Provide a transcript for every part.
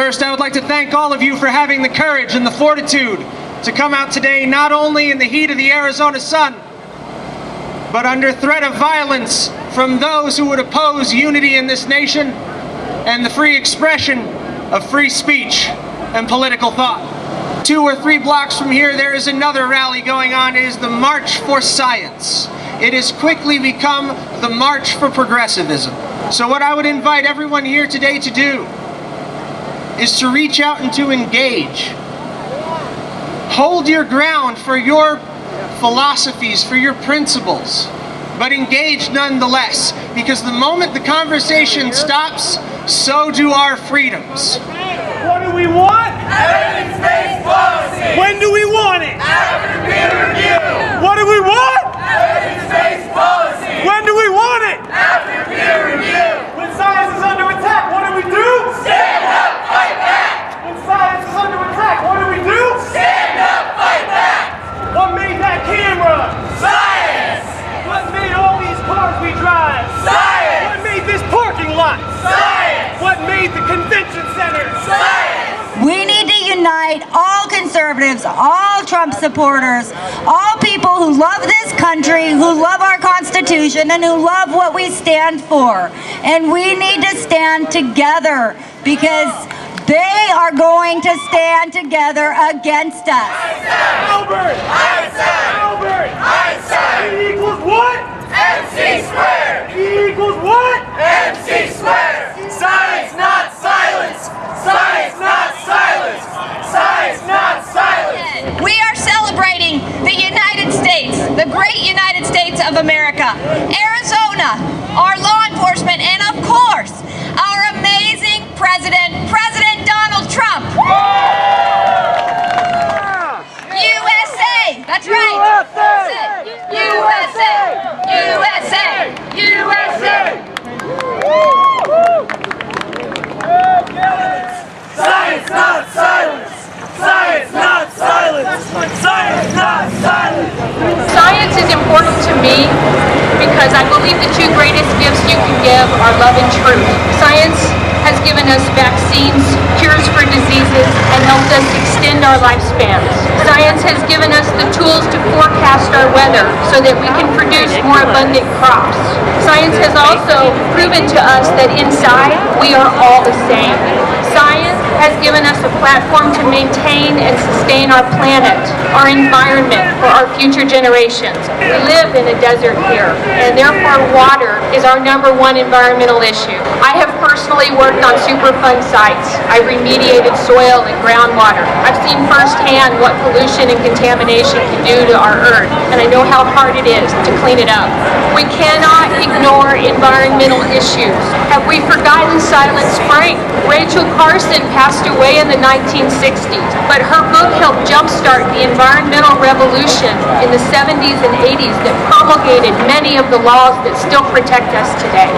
First, I would like to thank all of you for having the courage and the fortitude to come out today, not only in the heat of the Arizona sun, but under threat of violence from those who would oppose unity in this nation and the free expression of free speech and political thought. 2 or 3 blocks from here, there is another rally going on. It is the March for Science. It has quickly become the March for Progressivism. So what I would invite everyone here today to do is to reach out and to engage. Hold your ground for your philosophies, for your principles, but engage nonetheless, because the moment the conversation stops, so do our freedoms. What do we want? Evidence-based policy! When do we want it? After peer review! What do we want? Evidence-based policy! When do we want it? After peer review! When science is under attack, what do we do? Stand up, fight back! When science is under attack, what do we do? Stand up, fight back! What made that camera? Science! What made all these cars we drive? Science! What made this parking lot? Science! What made the convention center? Science! We need to unite all conservatives, all Trump supporters, all people who love this country, who love our Constitution, and who love what we stand for. And we need to stand together because they are going to stand together against us. Albert! Einstein! Albert! Einstein! E equals what? MC squared! E equals what? MC squared! Science, not silence! Science, not silence! Science, not silence! We are celebrating the United States, the great United States of America, Arizona, our law enforcement, and of course, our amazing President Donald Trump. USA! That's right! USA! USA! USA! Science, not silence! Science, not silence! Science, not silence! Science is important to me because I believe the 2 greatest gifts you can give are love and truth. Science has given us vaccines, cures for diseases, and helped us extend our lifespans. Science has given us the tools to forecast our weather so that we can produce more abundant crops. Science has also proven to us that inside we are all the same. Science has given us a platform to maintain and sustain our planet, our environment for our future generations. We live in a desert here, and therefore water is our #1 environmental issue. I have personally worked on Superfund sites. I remediated soil and groundwater. I've seen firsthand what pollution and contamination can do to our earth, and I know how hard it is to clean it up. We cannot ignore environmental issues. Have we forgotten Silent Spring? Rachel Carson passed away in the 1960s, but her book helped jumpstart the environmental revolution in the 70s and 80s that promulgated many of the laws that still protect us today.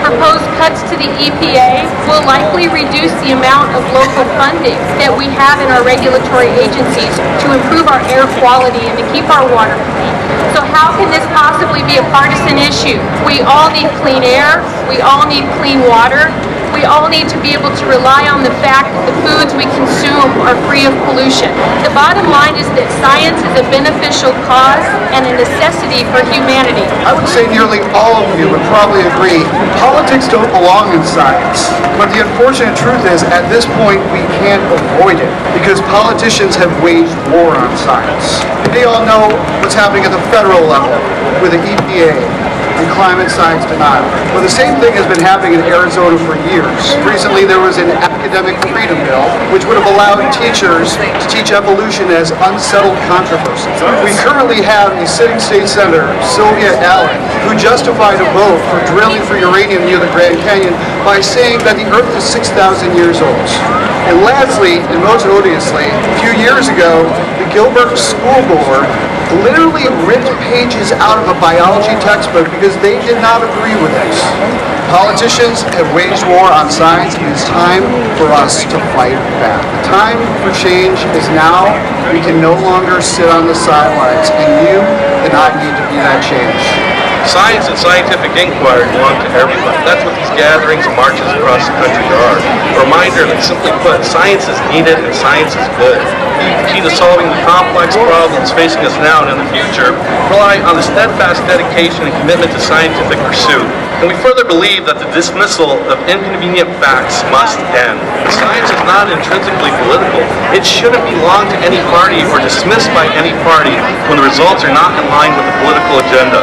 Proposed cuts to the EPA will likely reduce the amount of local funding that we have in our regulatory agencies to improve our air quality and to keep our water clean. So how can this possibly be a partisan issue? We all need clean air, we all need clean water, we all need to be able to rely on the fact that the foods we consume are free of pollution. The bottom line is that science is a beneficial cause and a necessity for humanity. I would say nearly all of you would probably agree, politics don't belong in science. But the unfortunate truth is, at this point, we can't avoid it, because politicians have waged war on science. They all know what's happening at the federal level with the EPA and climate science denial. Well, the same thing has been happening in Arizona for years. Recently, there was an academic freedom bill, which would have allowed teachers to teach evolution as unsettled controversy. We currently have a sitting state senator, Sylvia Allen, who justified a vote for drilling for uranium near the Grand Canyon by saying that the Earth is 6,000 years old. And lastly, and most odiously, a few years ago, the Gilbert School Board literally ripped pages out of a biology textbook because they did not agree with it. Politicians have waged war on science, and it's time for us to fight back. The time for change is now. We can no longer sit on the sidelines, and you do not need to be that change. Science and scientific inquiry belong to everyone. That's what these gatherings and marches across the country are. A reminder that, simply put, science is needed and science is good. The key to solving the complex problems facing us now and in the future rely on the steadfast dedication and commitment to scientific pursuit. And we further believe that the dismissal of inconvenient facts must end. Science is not intrinsically political. It shouldn't belong to any party or dismissed by any party when the results are not in line with the political agenda.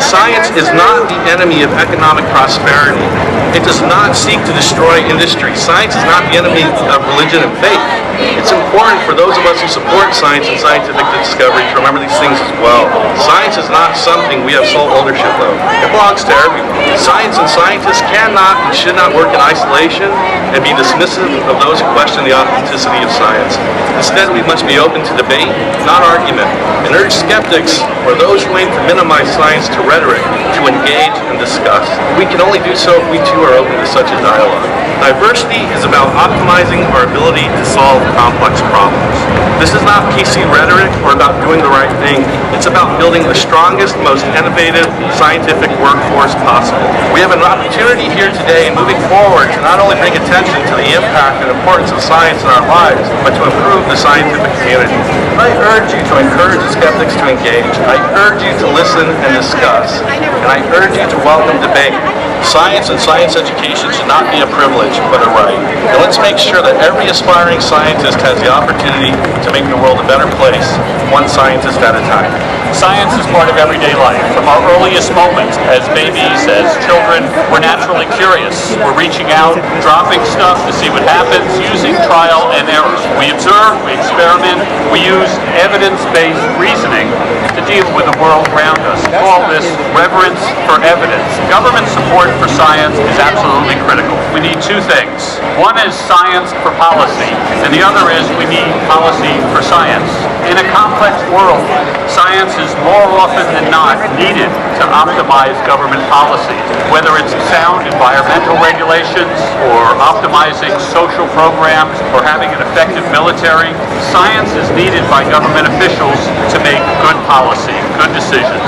Science is not the enemy of economic prosperity. It does not seek to destroy industry. Science is not the enemy of religion and faith. It's important for those of us who support science and scientific discovery to remember these things as well. Science is not something we have sole ownership of. It belongs to everyone. Science and scientists cannot and should not work in isolation and be dismissive of those who question the authenticity of science. Instead, we must be open to debate, not argument, and urge skeptics or those who aim to minimize science to rhetoric to engage and discuss. We can only do so if we too are open to such a dialogue. Diversity is about optimizing our ability to solve complex problems. This is not PC rhetoric or about doing the right thing. It's about building the strongest, most innovative scientific workforce possible. We have an opportunity here today and moving forward to not only bring attention to the impact and importance of science in our lives, but to improve the scientific community. I urge you to encourage skeptics to engage. I urge you to listen and discuss. And I urge you to welcome debate. Science and science education should not be a privilege, but a right. And let's make sure that every aspiring scientist has the opportunity to make the world a better place, one scientist at a time. Science is part of everyday life. From our earliest moments as babies, as children, we're naturally curious. We're reaching out, dropping stuff to see what happens, using trial and error. We observe, we experiment, we use evidence-based reasoning to deal with the world around us. We call this reverence for evidence. Government support for science is absolutely critical. We need two things. One is science for policy, and the other is we need policy for science. In a complex world, science is more often than not needed to optimize government policies, whether it's sound environmental regulations or optimizing social programs or having an effective military. Science is needed by government officials to make good policy, good decisions.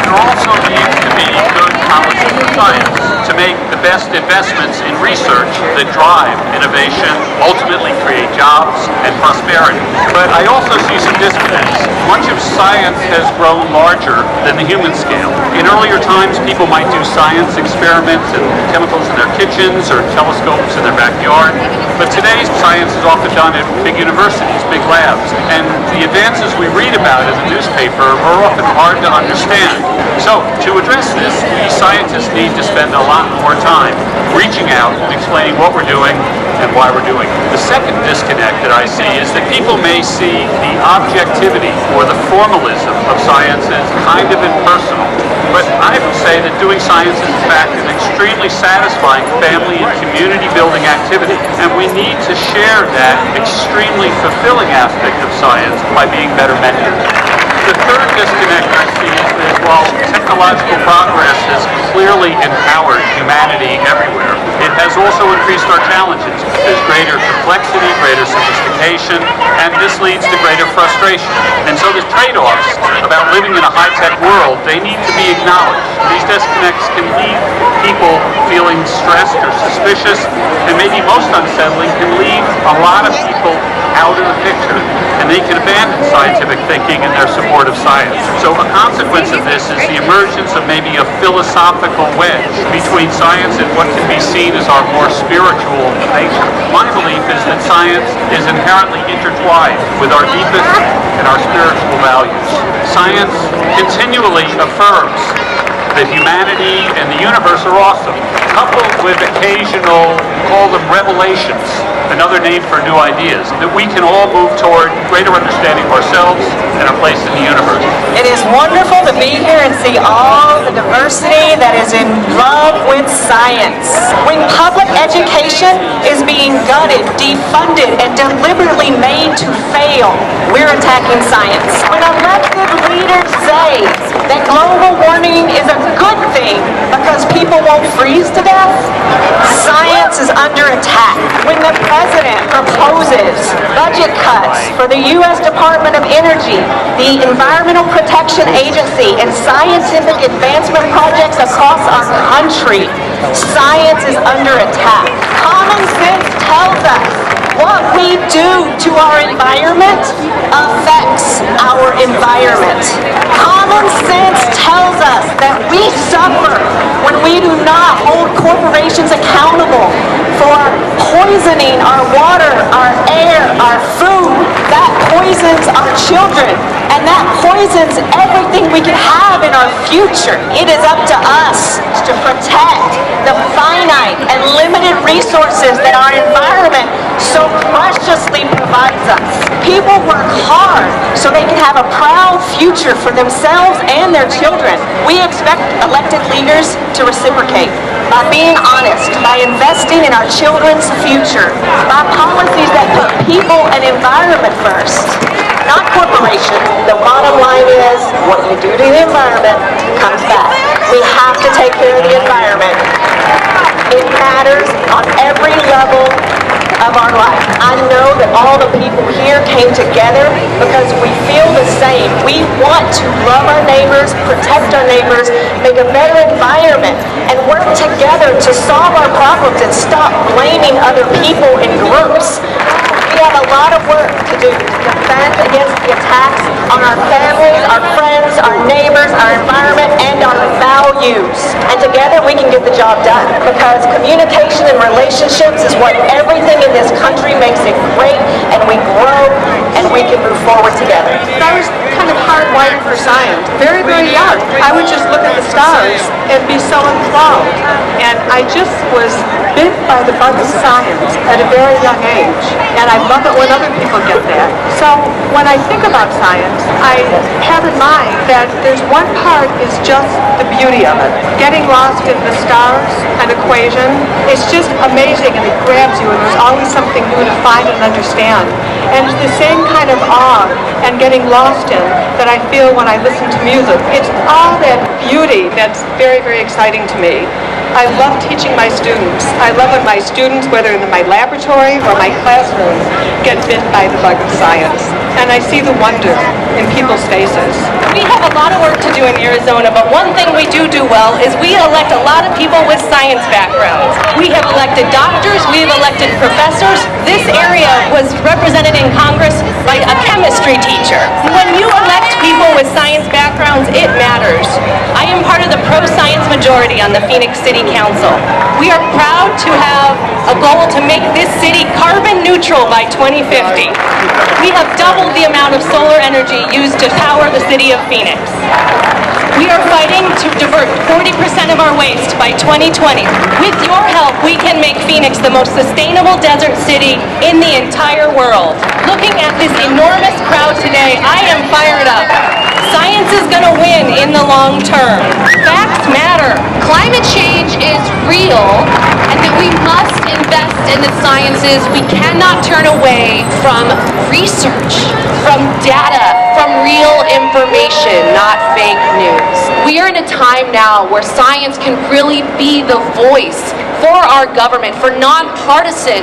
There also needs to be good policy for science to make the best investments in research that drive innovation, ultimately create jobs and prosperity. But I also see some disconnects. Much of science has grown larger than the human scale. In earlier times, people might do science experiments and chemicals in their kitchens or telescopes in their backyard. But today, science is often done at big universities, big labs. And the advances we read about in the newspaper are often hard to understand. So, to address this, we scientists need to spend a lot more time reaching out and explaining what we're doing and why we're doing it. The second disconnect that I see is that people may see the objectivity or the formalism of science as kind of impersonal. But I would say that doing science is in fact an extremely satisfying family and community building activity. And we need to share that extremely fulfilling aspect of science by being better mentors. The third disconnect I see is that while technological progress has clearly empowered humanity everywhere, it has also increased our challenges. There's greater complexity, greater sophistication, and this leads to greater frustration. And so the trade-offs about living in a high-tech world, they need to be acknowledged. These disconnects can leave people feeling stressed or suspicious, and maybe most unsettling, can leave a lot of people out of the picture, and they can abandon scientific thinking in their support of science. So a consequence of this is the emergence of maybe a philosophical wedge between science and what can be seen as our more spiritual nature. My belief is that science is inherently intertwined with our deepest and our spiritual values. Science continually affirms that humanity and the universe are awesome, coupled with occasional, call them revelations, another name for new ideas, that we can all move toward greater understanding of ourselves and our place in the universe. It is wonderful to be here and see all the diversity that is in love with science. When public education is being gutted, defunded, and deliberately made to fail, we're attacking science. When elected leaders say that global warming is a good thing because people won't freeze to death, science is under attack. When the president proposes the budget cuts for the U.S. Department of Energy, the Environmental Protection Agency, and scientific advancement projects across our country. Science is under attack. Common sense tells us what we do to our environment affects our environment. Common sense tells us that we suffer when we do not hold corporations accountable for poisoning our water, our air, our food. That poisons our children, and that poisons everything we can have in our future. It is up to us to protect the finite and limited resources that our environment so preciously provides us. People work hard so they can have a proud future for themselves and their children. We expect elected leaders to reciprocate by being honest, by investing in our children's future, by policies that put people and environment first, not corporations. The bottom line is, what you do to the environment comes back. We have to take care of the environment. It matters on every level of our life. I know that all the people here came together because we feel the same. We want to love our neighbors, protect our neighbors, make a better environment, and work together to solve our problems and stop blaming other people and groups. We have a lot of work to do to defend against the attacks on our families, our friends, our neighbors, our environment, and our values. And together we can get the job done, because communication and relationships is what everything in this country makes it great, and we grow and we can move forward together. I was kind of hardwired for science. Very, very young. I would just look at the stars and be so enthralled. And I just was bit by the bug of science at a very young age. And I love it when other people get that. So when I think about science, I have in mind that there's one part is just the beauty of it. Getting lost in the stars, an equation, it's just amazing, and it grabs you, and there's always something new to find and understand. And it's the same kind of awe and getting lost in that I feel when I listen to music. It's all that beauty that's very, very exciting to me. I love teaching my students. I love when my students, whether in my laboratory or my classroom, get bit by the bug of science. And I see the wonder in people's faces. We have a lot of work to do in Arizona, but one thing we do well is we elect a lot of people with science backgrounds. We have elected doctors, we have elected professors. This area was represented in Congress by a chemistry teacher. When you elect people with science backgrounds, it matters. I am part of the pro-science majority on the Phoenix City Council. We are proud to have a goal to make this city carbon neutral by 2050. We have doubled the amount of solar energy used to power the city of Phoenix. We are fighting to divert 40% of our waste by 2020. With your help, we can make Phoenix the most sustainable desert city in the entire world. Looking at this enormous crowd today, I am fired up. Science is going to win in the long term. Facts matter. Climate change is real, and that we must invest in the sciences. We cannot turn away from research, from data, from real information, not fake news. We are in a time now where science can really be the voice for our government, for nonpartisan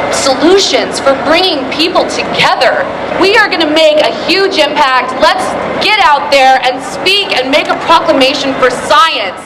solutions, for bringing people together. We are going to make a huge impact. Let's get out there and speak and make a proclamation for science.